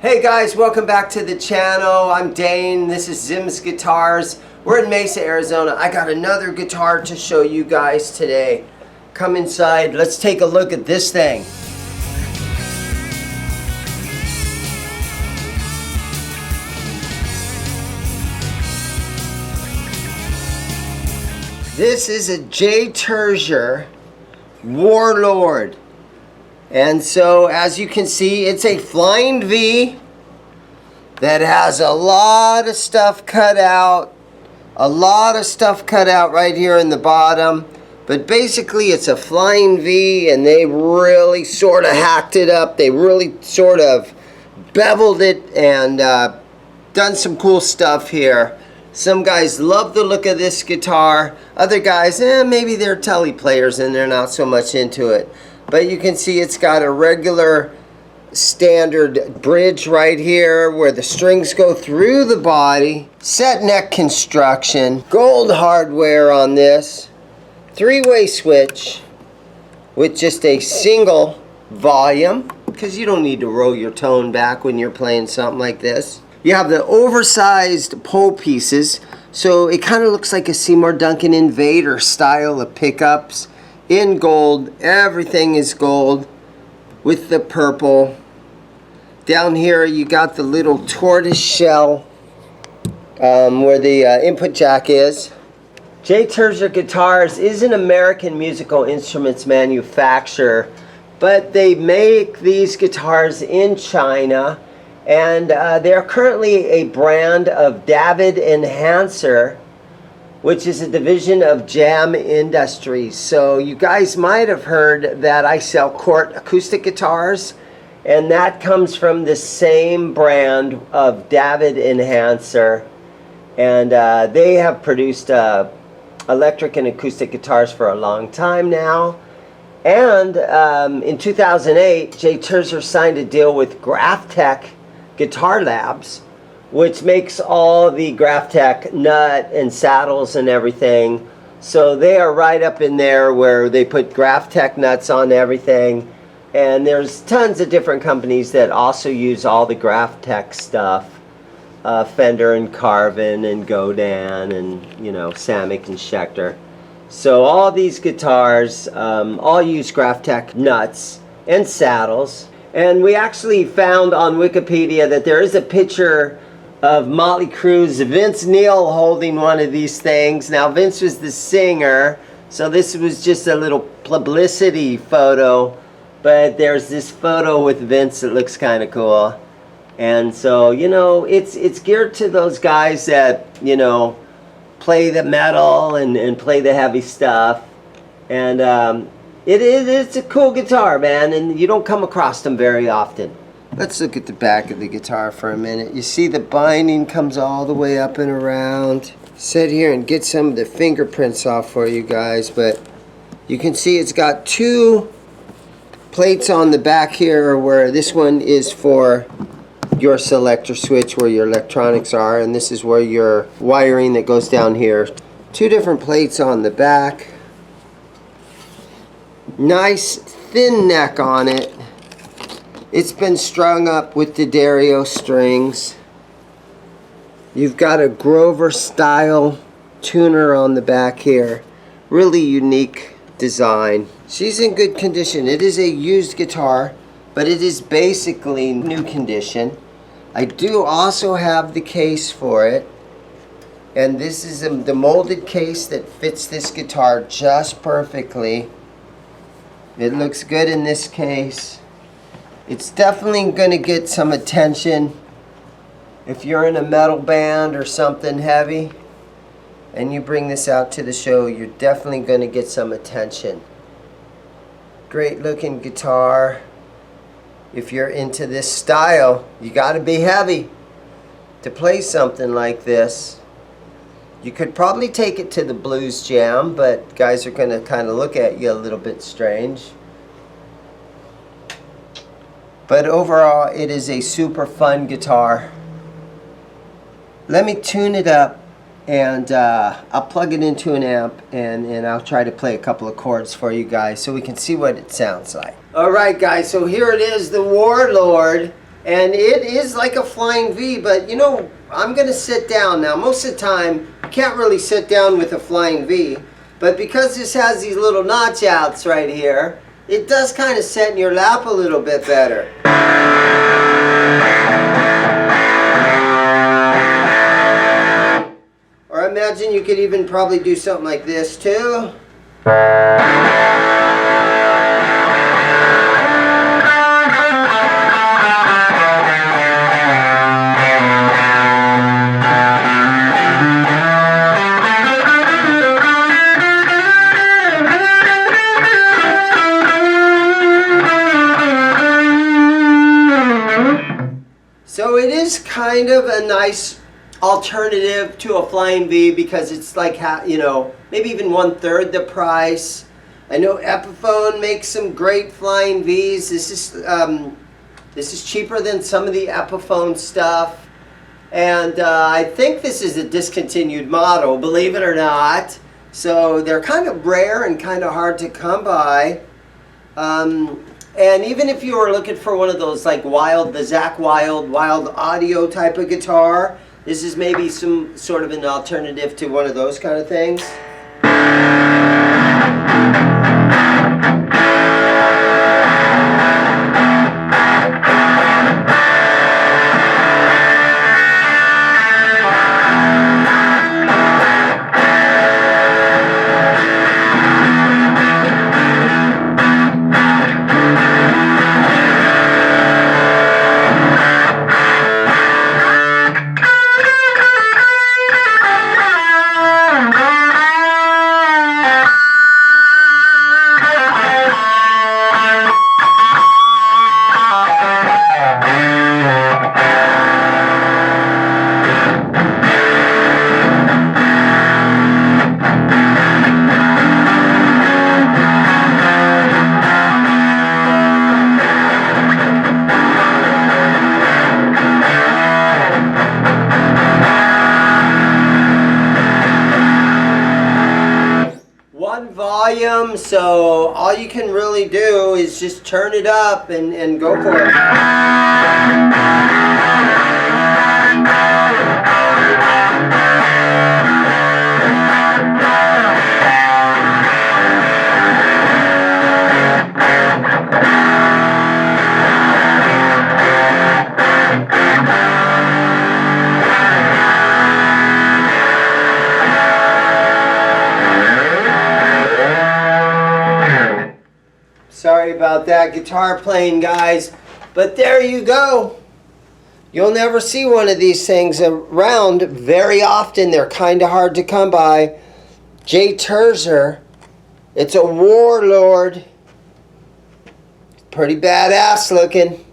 Hey guys, welcome back to the channel. I'm Dane. This is ZIMM'S Guitars. We're in Mesa, Arizona. I got another guitar to show you guys today. Come inside. Let's take a look at this thing. This is a Jay Turser Warlord. And so, as you can see, it's a flying V that has a lot of stuff cut out. A lot of stuff cut out right here in the bottom. But basically, it's a flying V, and they really sort of hacked it up. They really sort of beveled it and done some cool stuff here. Some guys love the look of this guitar. Other guys, maybe they're telly players and they're not so much into it. But you can see it's got a regular standard bridge right here where the strings go through the body. Set neck construction. Gold hardware on this. Three-way switch with just a single volume, because you don't need to roll your tone back when you're playing something like this. You have the oversized pole pieces, so it kind of looks like a Seymour Duncan Invader style of pickups. In gold, everything is gold with the purple. Down here you got the little tortoise shell where the input jack is. Jay Turser Guitars is an American musical instruments manufacturer, but they make these guitars in China, and they're currently a brand of David Enhancer, which is a division of Jam Industries. So you guys might have heard that I sell Court acoustic guitars, and that comes from the same brand of David Enhancer. And they have produced electric and acoustic guitars for a long time now. And in 2008, Jay Turser signed a deal with Graphtec Guitar Labs, which makes all the Graphtec nut and saddles and everything. So they are right up in there where they put Graphtec nuts on everything. And there's tons of different companies that also use all the Graphtec stuff. Fender and Carvin and Godin and, you know, Samick and Schecter. So all these guitars all use Graphtec nuts and saddles. And we actually found on Wikipedia that there is a picture of Motley Crue's Vince Neil holding one of these things. Now Vince was the singer, so this was just a little publicity photo, but there's this photo with Vince that looks kind of cool. And so, you know, it's geared to those guys that, you know, play the metal and play the heavy stuff. And it's a cool guitar, man, and you don't come across them very often. Let's look at the back of the guitar for a minute. You see the binding comes all the way up and around. Sit here and get some of the fingerprints off for you guys, but you can see it's got two plates on the back here, where this one is for your selector switch where your electronics are, and this is where your wiring that goes down here. Two different plates on the back. Nice thin neck on it. It's been strung up with the Dario strings. You've got a Grover style tuner on the back here. Really unique design. She's in good condition. It is a used guitar, but it is basically new condition. I do also have the case for it. And this is the molded case that fits this guitar just perfectly. It looks good in this case. It's definitely going to get some attention if you're in a metal band or something heavy and you bring this out to the show. You're definitely going to get some attention. Great looking guitar. If you're into this style, you got to be heavy to play something like this. You could probably take it to the blues jam, but guys are going to kind of look at you a little bit strange. But overall, it is a super fun guitar. Let me tune it up, and I'll plug it into an amp, and I'll try to play a couple of chords for you guys so we can see what it sounds like. Alright guys, so here it is, the Warlord. And it is like a flying V, but you know, I'm gonna sit down now. Most of the time, you can't really sit down with a flying V, but because this has these little notch outs right here, it does kind of set in your lap a little bit better. Or I imagine you could even probably do something like this too. So it is kind of a nice alternative to a flying V because it's like, you know, maybe even 1/3 the price. I know Epiphone makes some great flying Vs. This is cheaper than some of the Epiphone stuff, and I think this is a discontinued model, believe it or not. So they're kind of rare and kind of hard to come by. And even if you were looking for one of those like the Zach Wild audio type of guitar, this is maybe some sort of an alternative to one of those kind of things. Volume, so all you can really do is just turn it up and go for it. Sorry about that guitar playing, guys, but there you go. You'll never see one of these things around very often. They're kind of hard to come by. Jay Turser, it's a Warlord. Pretty badass looking.